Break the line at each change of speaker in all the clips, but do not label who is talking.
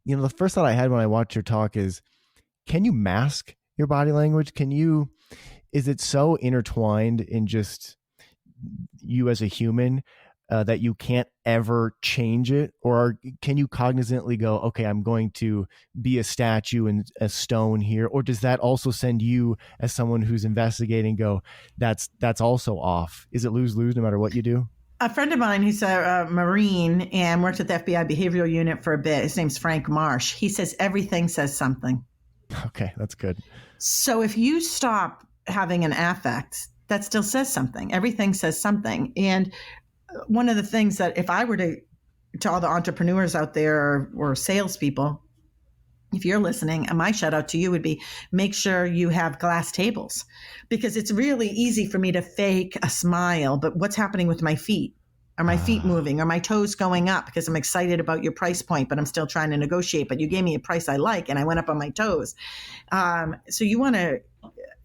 the first thought I had when I watched your talk is, can you mask your body language? Is it so intertwined in just you as a human that you can't ever change it? Or can you cognizantly go, okay, I'm going to be a statue and a stone here? Or does that also send you as someone who's investigating go, that's also off? Is it lose-lose no matter what you do?
A friend of mine who's a Marine and worked at the FBI behavioral unit for a bit, his name's Frank Marsh. He says everything says something.
Okay, that's good.
So if you stop having an affect, that still says something. Everything says something. And one of the things that if I were to all the entrepreneurs out there or salespeople, if you're listening, my shout out to you would be make sure you have glass tables, because it's really easy for me to fake a smile, but what's happening with my feet? Are my feet moving? Are my toes going up because I'm excited about your price point, but I'm still trying to negotiate, but you gave me a price I like and I went up on my toes. So you want to,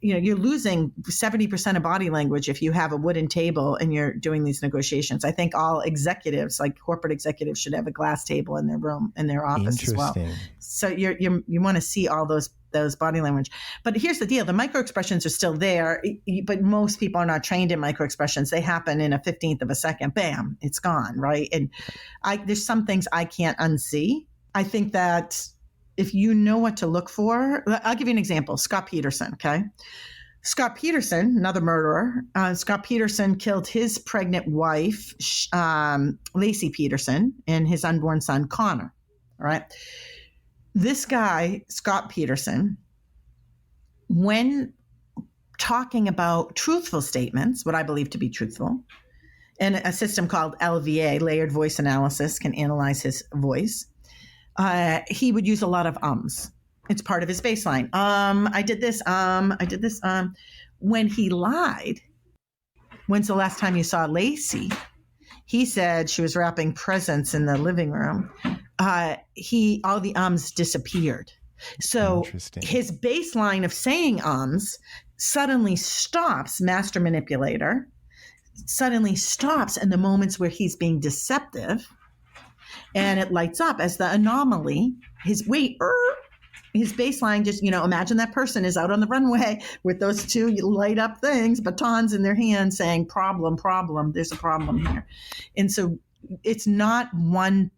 you're losing 70% of body language if you have a wooden table and you're doing these negotiations. I think all executives, like corporate executives, should have a glass table in their room, in their office as well. So you want to see all those body language. But here's the deal. The micro expressions are still there, but most people are not trained in micro expressions. They happen in a 15th of a second. Bam, it's gone, right? And there's some things I can't unsee. I think that if you know what to look for, I'll give you an example. Scott Peterson, okay? Scott Peterson, another murderer. Scott Peterson killed his pregnant wife, Lacey Peterson, and his unborn son, Connor, all right? This guy, Scott Peterson, when talking about truthful statements, what I believe to be truthful, and a system called LVA, layered voice analysis, can analyze his voice, he would use a lot of ums. It's part of his baseline. I did this. When he lied, when's the last time you saw Lacey? He said she was wrapping presents in the living room. All the ums disappeared. So his baseline of saying ums suddenly stops, master manipulator, suddenly stops in the moments where he's being deceptive. And it lights up as the anomaly. His baseline just, imagine that person is out on the runway with those two light up things, batons in their hands saying, problem, there's a problem here. And so it's not one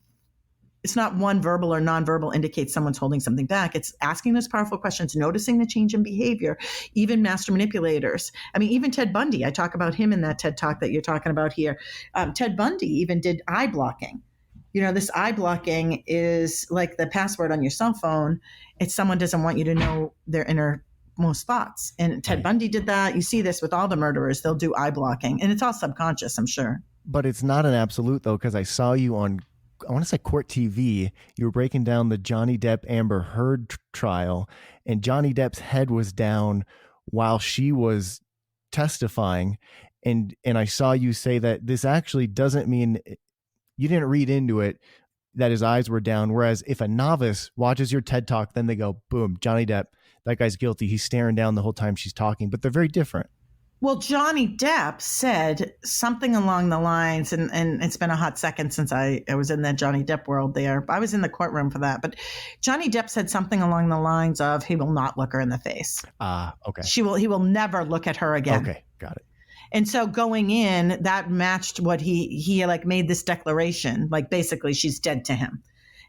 verbal or nonverbal indicates someone's holding something back. It's asking those powerful questions, noticing the change in behavior, even master manipulators. I mean, even Ted Bundy, I talk about him in that TED Talk that you're talking about here. Ted Bundy even did eye blocking. This eye blocking is like the password on your cell phone. It's someone doesn't want you to know their innermost thoughts. And Ted Bundy did that. You see this with all the murderers. They'll do eye blocking. And it's all subconscious, I'm sure.
But it's not an absolute, though, because I saw you on, I want to say Court TV. You were breaking down the Johnny Depp Amber Heard trial, and Johnny Depp's head was down while she was testifying. And I saw you say that this actually doesn't mean... You didn't read into it that his eyes were down. Whereas if a novice watches your TED Talk, then they go, boom, Johnny Depp, that guy's guilty. He's staring down the whole time she's talking, but they're very different.
Well, Johnny Depp said something along the lines, and it's been a hot second since I was in that Johnny Depp world there. I was in the courtroom for that. But Johnny Depp said something along the lines of, he will not look her in the face.
Okay.
He will never look at her again.
Okay, got it.
And so going in, that matched what he like made this declaration, like basically she's dead to him,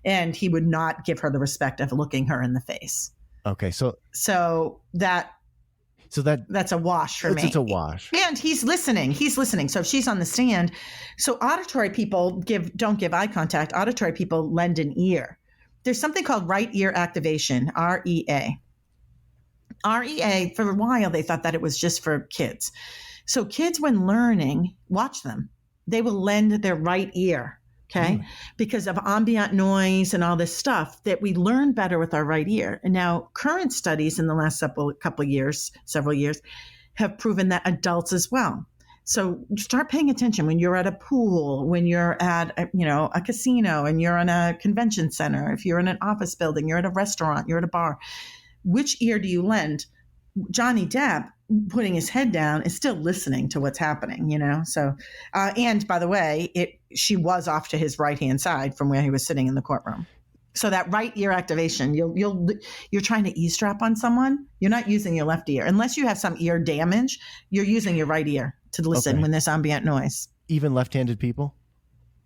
and he would not give her the respect of looking her in the face.
Okay. So
that's a wash for me.
It's a wash.
And he's listening. So if she's on the stand, so auditory people don't give eye contact. Auditory people lend an ear. There's something called right ear activation, REA. REA, for a while, they thought that it was just for kids. So kids, when learning, watch them. They will lend their right ear, okay? Because of ambient noise and all this stuff, that we learn better with our right ear. And now current studies in the last several years, have proven that adults as well. So start paying attention when you're at a pool, when you're at a casino, and you're in a convention center, if you're in an office building, you're at a restaurant, you're at a bar. Which ear do you lend? Johnny Depp, putting his head down, is still listening to what's happening, So, and by the way, she was off to his right-hand side from where he was sitting in the courtroom. So that right ear activation, you're trying to eavesdrop on someone. You're not using your left ear unless you have some ear damage. You're using your right ear to listen when there's ambient noise.
Even left-handed people?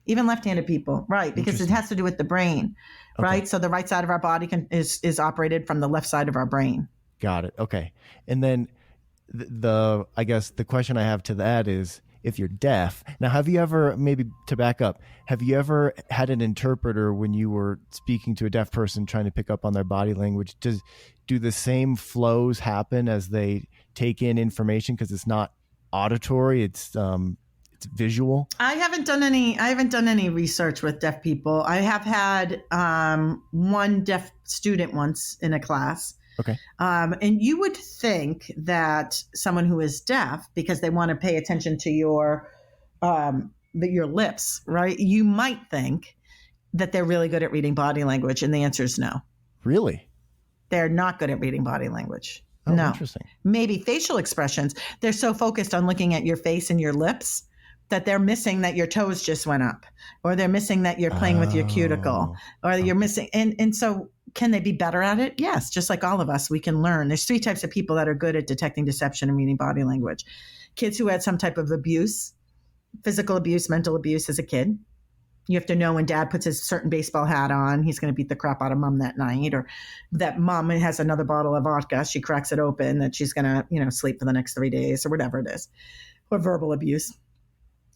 Even left-handed people, right? Because it has to do with the brain, right? So the right side of our body is operated from the left side of our brain.
Got it. Okay. And then I guess the question I have to that is, if you're deaf, now have you ever, maybe to back up, have you ever had an interpreter when you were speaking to a deaf person trying to pick up on their body language? Do the same flows happen as they take in information, because it's not auditory, it's visual?
I haven't done any research with deaf people. I have had one deaf student once in a class.
Okay.
And you would think that someone who is deaf, because they want to pay attention to your lips, right? You might think that they're really good at reading body language, and the answer is no.
Really?
They're not good at reading body language.
Oh,
no.
Interesting.
Maybe facial expressions. They're so focused on looking at your face and your lips that they're missing that your toes just went up, or they're missing that you're playing with your cuticle, or you're missing. And so can they be better at it? Yes. Just like all of us, we can learn. There's 3 types of people that are good at detecting deception and reading body language. Kids who had some type of abuse, physical abuse, mental abuse as a kid. You have to know when dad puts his certain baseball hat on, he's going to beat the crap out of mom that night, or that mom has another bottle of vodka, she cracks it open, that she's going to, sleep for the next 3 days, or whatever it is, or verbal abuse.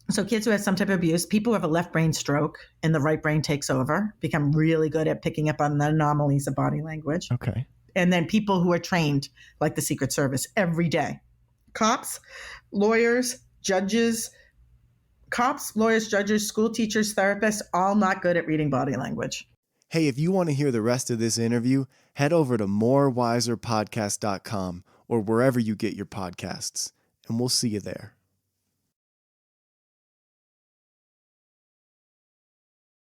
So kids who have some type of abuse, people who have a left brain stroke and the right brain takes over, become really good at picking up on the anomalies of body language.
Okay.
And then people who are trained, like the Secret Service, every day. Cops, lawyers, judges, school teachers, therapists, all not good at reading body language.
Hey, if you want to hear the rest of this interview, head over to morewiserpodcast.com or wherever you get your podcasts, and we'll see you there.